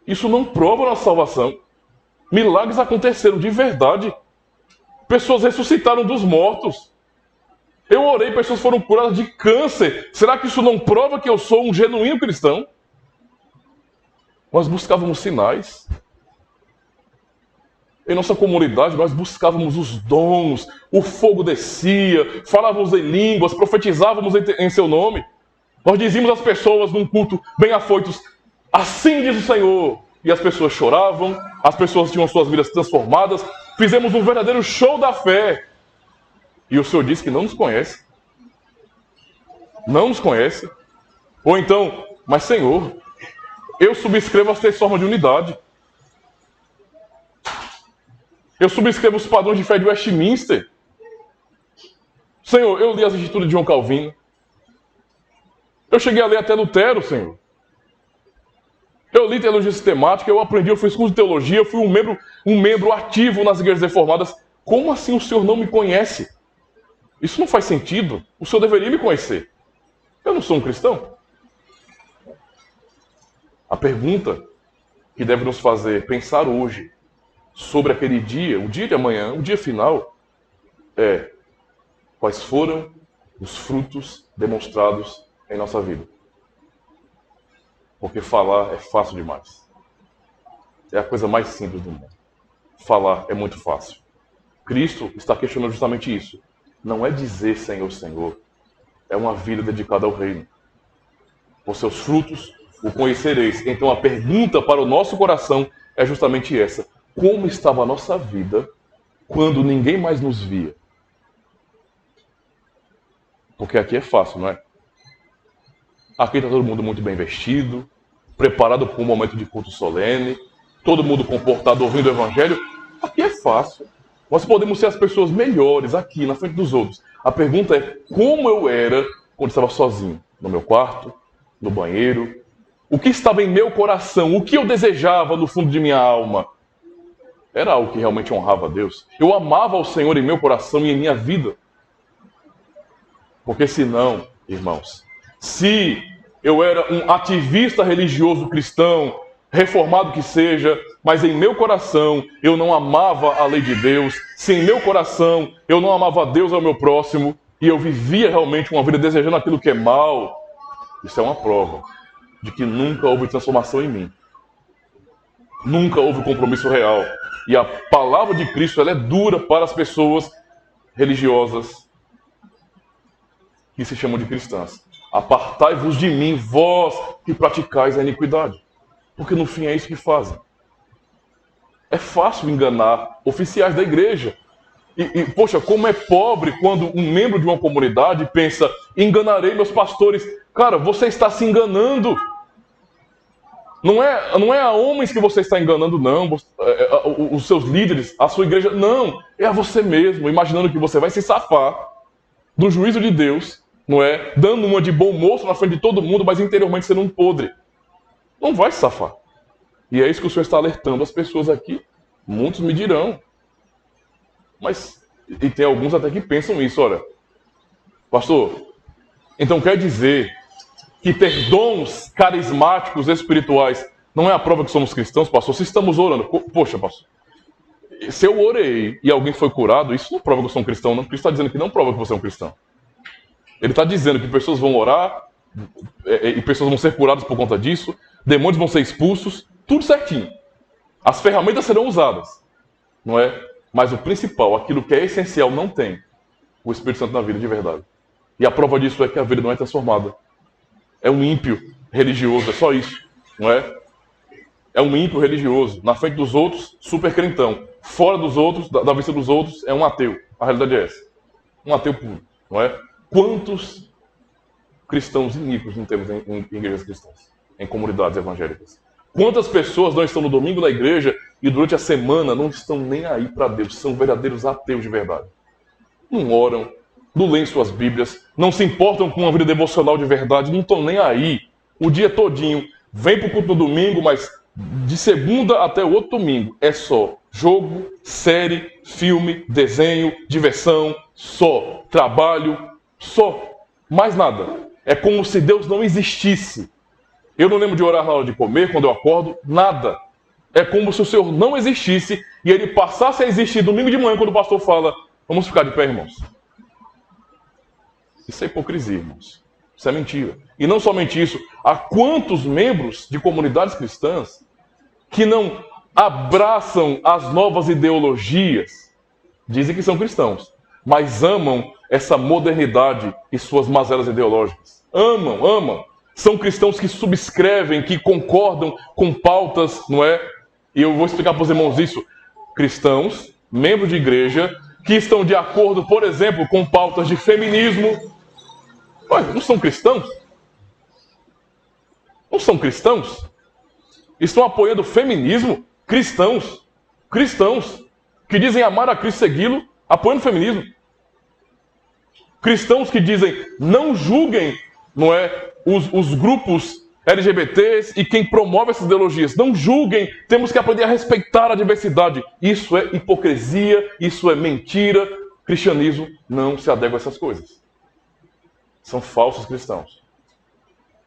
Isso não prova a nossa salvação. Milagres aconteceram de verdade. Pessoas ressuscitaram dos mortos. Eu orei, pessoas foram curadas de câncer. Será que isso não prova que eu sou um genuíno cristão? Nós buscávamos sinais. Em nossa comunidade, nós buscávamos os dons, o fogo descia, falávamos em línguas, profetizávamos em seu nome. Nós dizíamos às pessoas num culto bem afoitos, assim diz o Senhor. E as pessoas choravam, as pessoas tinham suas vidas transformadas. Fizemos um verdadeiro show da fé. E o Senhor disse que não nos conhece. Não nos conhece. Ou então, mas Senhor, eu subscrevo as 3 formas de unidade. Eu subscrevo os padrões de fé de Westminster. Senhor, eu li as Escrituras de João Calvino. Eu cheguei a ler até Lutero, Senhor. Eu li teologia sistemática, eu aprendi, eu fiz curso de teologia, eu fui um membro ativo nas igrejas reformadas. Como assim o Senhor não me conhece? Isso não faz sentido. O Senhor deveria me conhecer. Eu não sou um cristão. A pergunta que deve nos fazer pensar hoje sobre aquele dia, o dia de amanhã, o dia final, é: quais foram os frutos demonstrados em nossa vida? Porque falar é fácil demais. É a coisa mais simples do mundo. Falar é muito fácil. Cristo está questionando justamente isso. Não é dizer Senhor, Senhor. É uma vida dedicada ao reino. Por seus frutos o conhecereis. Então a pergunta para o nosso coração é justamente essa: como estava a nossa vida quando ninguém mais nos via? Porque aqui é fácil, não é? Aqui está todo mundo muito bem vestido, preparado para um momento de culto solene, todo mundo comportado ouvindo o evangelho. Aqui é fácil. Nós podemos ser as pessoas melhores aqui, na frente dos outros. A pergunta é: como eu era quando estava sozinho? No meu quarto, no banheiro? O que estava em meu coração? O que eu desejava no fundo de minha alma? Era algo que realmente honrava a Deus? Eu amava ao Senhor em meu coração e em minha vida? Porque senão, irmãos, se eu era um ativista religioso cristão, reformado que seja, mas em meu coração eu não amava a lei de Deus, se em meu coração eu não amava a Deus ao meu próximo, e eu vivia realmente uma vida desejando aquilo que é mal, isso é uma prova de que nunca houve transformação em mim. Nunca houve compromisso real. E a palavra de Cristo, ela é dura para as pessoas religiosas que se chamam de cristãs. Apartai-vos de mim, vós que praticais a iniquidade. Porque no fim é isso que fazem. É fácil enganar oficiais da igreja. Poxa, como é pobre quando um membro de uma comunidade pensa: enganarei meus pastores. Cara, você está se enganando. Não é a homens que você está enganando, não. Os seus líderes, a sua igreja. Não, é a você mesmo, imaginando que você vai se safar do juízo de Deus, não é? Dando uma de bom moço na frente de todo mundo, mas interiormente sendo um podre. Não vai se safar. E é isso que o Senhor está alertando as pessoas aqui. Muitos me dirão. E tem alguns até que pensam isso, olha. Pastor, então quer dizer que ter dons carismáticos espirituais não é a prova que somos cristãos, pastor? Se estamos orando, poxa, pastor, se eu orei e alguém foi curado, isso não prova que eu sou um cristão, não. Cristo está dizendo que não prova que você é um cristão. Ele está dizendo que pessoas vão orar e pessoas vão ser curadas por conta disso, demônios vão ser expulsos, tudo certinho. As ferramentas serão usadas, não é? Mas o principal, aquilo que é essencial, não tem o Espírito Santo na vida de verdade. E a prova disso é que a vida não é transformada. É um ímpio religioso, é só isso, não é? É um ímpio religioso. Na frente dos outros, super crentão. Fora dos outros, da vista dos outros, é um ateu. A realidade é essa. Um ateu puro, não é? Quantos cristãos iníquos não temos em igrejas cristãs? Em comunidades evangélicas? Quantas pessoas não estão no domingo na igreja e durante a semana não estão nem aí para Deus? São verdadeiros ateus de verdade. Não oram, não leem suas Bíblias, não se importam com uma vida devocional de verdade, não estão nem aí. O dia todinho, vem para o culto no domingo, mas de segunda até o outro domingo é só jogo, série, filme, desenho, diversão, só trabalho, só. Mais nada. É como se Deus não existisse. Eu não lembro de orar na hora de comer, quando eu acordo, nada. É como se o Senhor não existisse e Ele passasse a existir domingo de manhã, quando o pastor fala, vamos ficar de pé, irmãos. Isso é hipocrisia, irmãos. Isso é mentira. E não somente isso, há quantos membros de comunidades cristãs que não abraçam as novas ideologias, dizem que são cristãos, mas amam essa modernidade e suas mazelas ideológicas. Amam. São cristãos que subscrevem, que concordam com pautas, não é? E eu vou explicar para os irmãos isso. Cristãos, membros de igreja, que estão de acordo, por exemplo, com pautas de feminismo. Ué, não são cristãos? Não são cristãos? Estão apoiando o feminismo? Cristãos que dizem amar a Cristo e segui-lo, apoiando o feminismo. Cristãos que dizem, não julguem, não é, os grupos LGBTs e quem promove essas ideologias. Não julguem, temos que aprender a respeitar a diversidade. Isso é hipocrisia, isso é mentira. Cristianismo não se adequa a essas coisas. São falsos cristãos.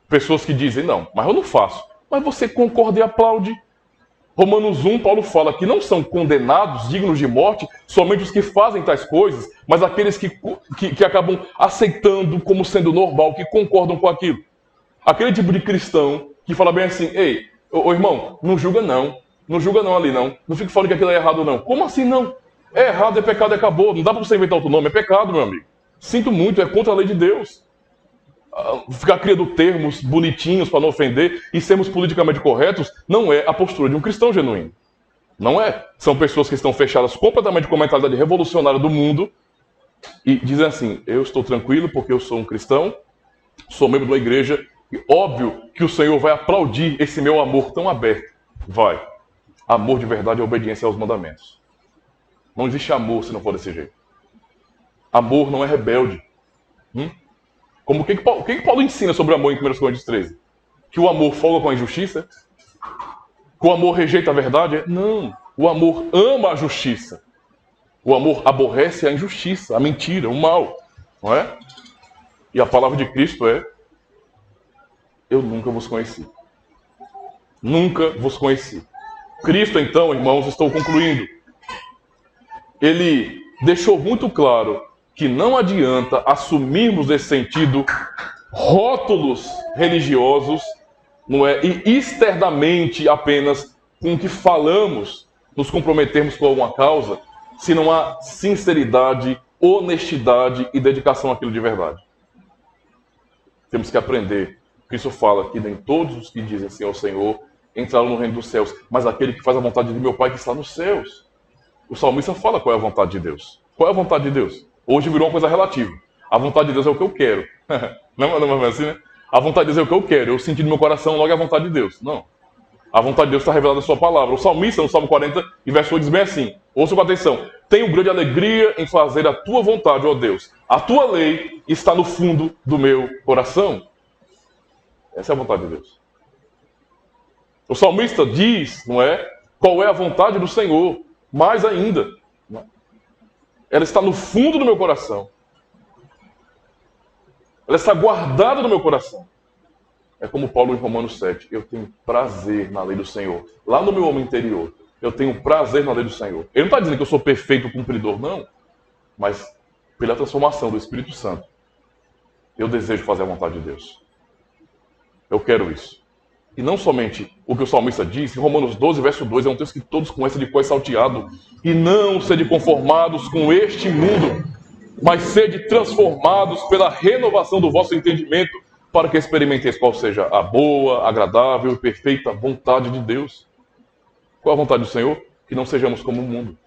Pessoas que dizem, não, mas eu não faço. Mas você concorda e aplaude. Romanos 1, Paulo fala que não são condenados, dignos de morte, somente os que fazem tais coisas, mas aqueles que acabam aceitando como sendo normal, que concordam com aquilo. Aquele tipo de cristão que fala bem assim, ei, ô irmão, não julga não ali não fique falando que aquilo é errado não. Como assim não? É errado, é pecado, acabou, não dá para você inventar outro nome, é pecado, meu amigo. Sinto muito, é contra a lei de Deus. Ficar criando termos bonitinhos para não ofender e sermos politicamente corretos não é a postura de um cristão genuíno. Não é. São pessoas que estão fechadas completamente com a mentalidade revolucionária do mundo e dizem assim, eu estou tranquilo porque eu sou um cristão, sou membro da igreja e óbvio que o Senhor vai aplaudir esse meu amor tão aberto. Vai. Amor de verdade é obediência aos mandamentos. Não existe amor se não for desse jeito. Amor não é rebelde. Como o que Paulo ensina sobre o amor em 1 Coríntios 13? Que o amor folga com a injustiça? Que o amor rejeita a verdade? Não. O amor ama a justiça. O amor aborrece a injustiça, a mentira, o mal. Não é? E a palavra de Cristo é: eu nunca vos conheci. Nunca vos conheci. Cristo, então, irmãos, estou concluindo. Ele deixou muito claro que não adianta assumirmos nesse sentido rótulos religiosos, não é? E externamente apenas com o que falamos, nos comprometermos com alguma causa, se não há sinceridade, honestidade e dedicação àquilo de verdade. Temos que aprender. Cristo fala que nem todos os que dizem sim ao Senhor entraram no reino dos céus, mas aquele que faz a vontade de meu Pai que está nos céus. O salmista fala qual é a vontade de Deus. Qual é a vontade de Deus? Hoje virou uma coisa relativa. A vontade de Deus é o que eu quero. Não é assim, né? A vontade de Deus é o que eu quero. Eu senti no meu coração, logo é a vontade de Deus. Não. A vontade de Deus está revelada na sua palavra. O salmista, no Salmo 40, e verso 8, diz bem assim. Ouça com atenção. Tenho grande alegria em fazer a tua vontade, ó Deus. A tua lei está no fundo do meu coração. Essa é a vontade de Deus. O salmista diz, não é? Qual é a vontade do Senhor. Mais ainda. Não é? Ela está no fundo do meu coração. Ela está guardada no meu coração. É como Paulo em Romanos 7. Eu tenho prazer na lei do Senhor. Lá no meu homem interior. Eu tenho prazer na lei do Senhor. Ele não está dizendo que eu sou perfeito cumpridor, não. Mas pela transformação do Espírito Santo, eu desejo fazer a vontade de Deus. Eu quero isso. E não somente o que o salmista diz, em Romanos 12, verso 2, é um texto que todos conhecem de cor salteado. E não sede conformados com este mundo, mas sede transformados pela renovação do vosso entendimento, para que experimenteis qual seja a boa, agradável e perfeita vontade de Deus. Qual a vontade do Senhor? Que não sejamos como o mundo.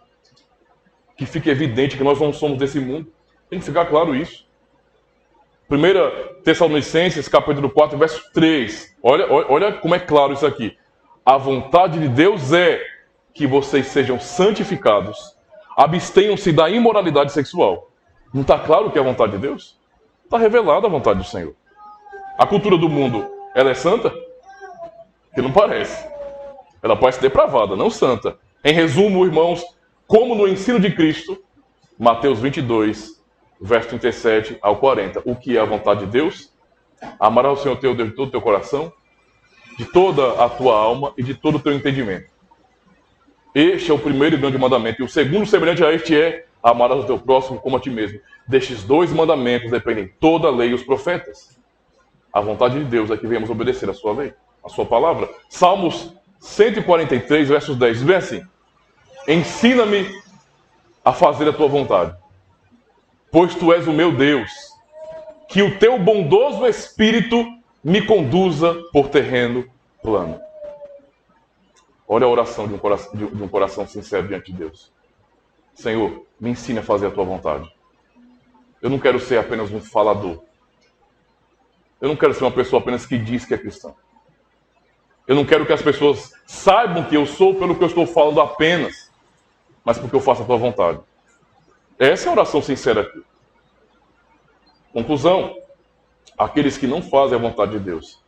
Que fique evidente que nós não somos desse mundo. Tem que ficar claro isso. 1 Tessalonicenses, capítulo 4, verso 3. Olha como é claro isso aqui. A vontade de Deus é que vocês sejam santificados, abstenham-se da imoralidade sexual. Não está claro o que é a vontade de Deus? Está revelada a vontade do Senhor. A cultura do mundo, ela é santa? Que não parece. Ela pode ser depravada, não santa. Em resumo, irmãos, como no ensino de Cristo, Mateus 22, verso 37 ao 40. O que é a vontade de Deus? Amarás o Senhor teu Deus de todo o teu coração, de toda a tua alma e de todo o teu entendimento. Este é o primeiro e grande mandamento. E o segundo, semelhante a este, é amarás o teu próximo como a ti mesmo. Destes dois mandamentos dependem toda a lei e os profetas. A vontade de Deus é que venhamos obedecer a sua lei, a sua palavra. Salmos 143, versos 10, diz bem assim: ensina-me a fazer a tua vontade, pois tu és o meu Deus, que o teu bondoso espírito me conduza por terreno plano. Olha a oração de um coração sincero diante de Deus. Senhor, me ensine a fazer a tua vontade. Eu não quero ser apenas um falador. Eu não quero ser uma pessoa apenas que diz que é cristã. Eu não quero que as pessoas saibam que eu sou pelo que eu estou falando apenas, mas porque eu faço a tua vontade. Essa é a oração sincera aqui. Conclusão: aqueles que não fazem a vontade de Deus,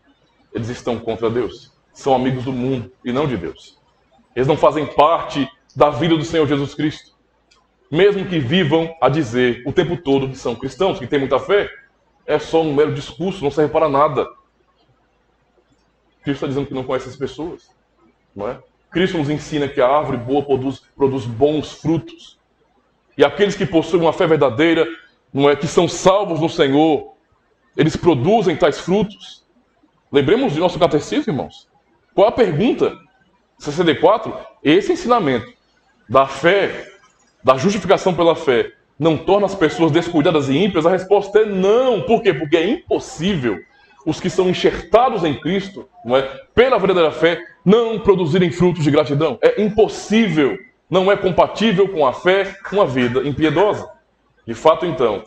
eles estão contra Deus. São amigos do mundo e não de Deus. Eles não fazem parte da vida do Senhor Jesus Cristo. Mesmo que vivam a dizer o tempo todo que são cristãos, que têm muita fé, é só um mero discurso, não serve para nada. Cristo está dizendo que não conhece as pessoas, não é? Cristo nos ensina que a árvore boa produz bons frutos. E aqueles que possuem uma fé verdadeira, não é, que são salvos no Senhor, eles produzem tais frutos. Lembremos de nosso catecismo, irmãos. Qual a pergunta? 64. Esse ensinamento da fé, da justificação pela fé, não torna as pessoas descuidadas e ímpias? A resposta é não. Por quê? Porque é impossível os que são enxertados em Cristo, não é, pela verdadeira fé, não produzirem frutos de gratidão. É impossível. Não é compatível com a fé, com a vida impiedosa. De fato, então,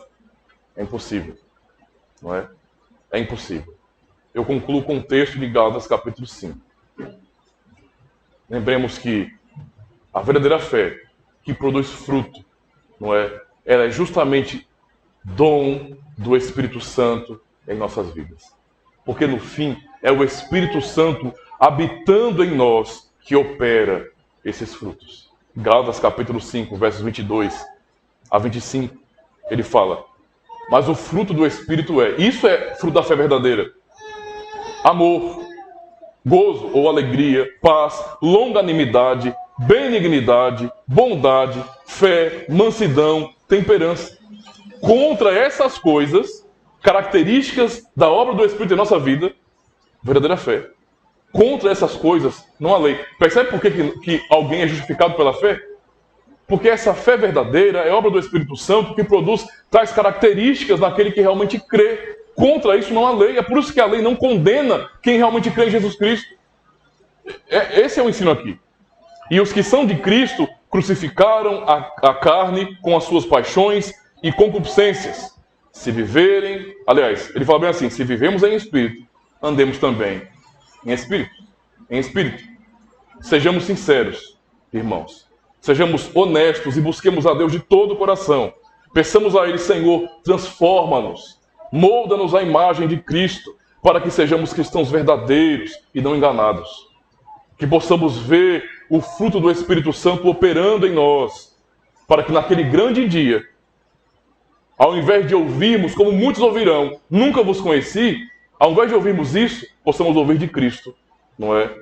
é impossível. Não é? É impossível. Eu concluo com o texto de Gálatas, capítulo 5. Lembremos que a verdadeira fé que produz fruto, não é? Ela é justamente dom do Espírito Santo em nossas vidas. Porque no fim é o Espírito Santo habitando em nós que opera esses frutos. Gálatas capítulo 5, versos 22 a 25, ele fala: mas o fruto do Espírito isso é fruto da fé verdadeira: amor, gozo ou alegria, paz, longanimidade, benignidade, bondade, fé, mansidão, temperança. Contra essas coisas, características da obra do Espírito em nossa vida, verdadeira fé. Contra essas coisas não há lei. Percebe por que alguém é justificado pela fé? Porque essa fé verdadeira é obra do Espírito Santo que produz tais características naquele que realmente crê. Contra isso não há lei. É por isso que a lei não condena quem realmente crê em Jesus Cristo. Esse é o ensino aqui. E os que são de Cristo crucificaram a carne com as suas paixões e concupiscências. Se viverem... Aliás, ele fala bem assim: se vivemos em espírito, andemos também em espírito. Em espírito. Sejamos sinceros, irmãos. Sejamos honestos e busquemos a Deus de todo o coração. Peçamos a Ele: Senhor, transforma-nos. Molda-nos à imagem de Cristo, para que sejamos cristãos verdadeiros e não enganados. Que possamos ver o fruto do Espírito Santo operando em nós, para que naquele grande dia, ao invés de ouvirmos, como muitos ouvirão, nunca vos conheci, ao invés de ouvirmos isso, possamos ouvir de Cristo, não é?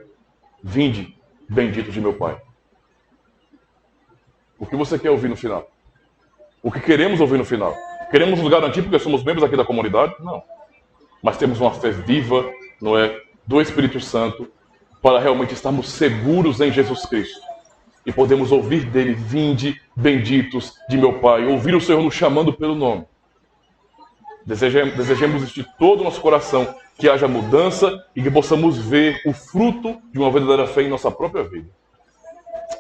Vinde, bendito de meu Pai. O que você quer ouvir no final? O que queremos ouvir no final? Queremos nos garantir porque somos membros aqui da comunidade? Não. Mas temos uma fé viva, não é? do Espírito Santo, para realmente estarmos seguros em Jesus Cristo. E podemos ouvir dele: vinde, benditos de meu Pai. Ouvir o Senhor nos chamando pelo nome. Desejemos de todo o nosso coração que haja mudança e que possamos ver o fruto de uma verdadeira fé em nossa própria vida.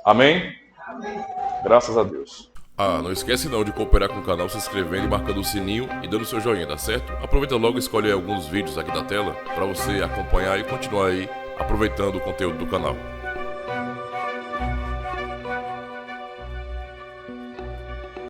Amém? Amém. Graças a Deus. Não esquece não de cooperar com o canal se inscrevendo e marcando o sininho e dando seu joinha, tá certo? Aproveita logo e escolhe alguns vídeos aqui da tela para você acompanhar e continuar aí aproveitando o conteúdo do canal.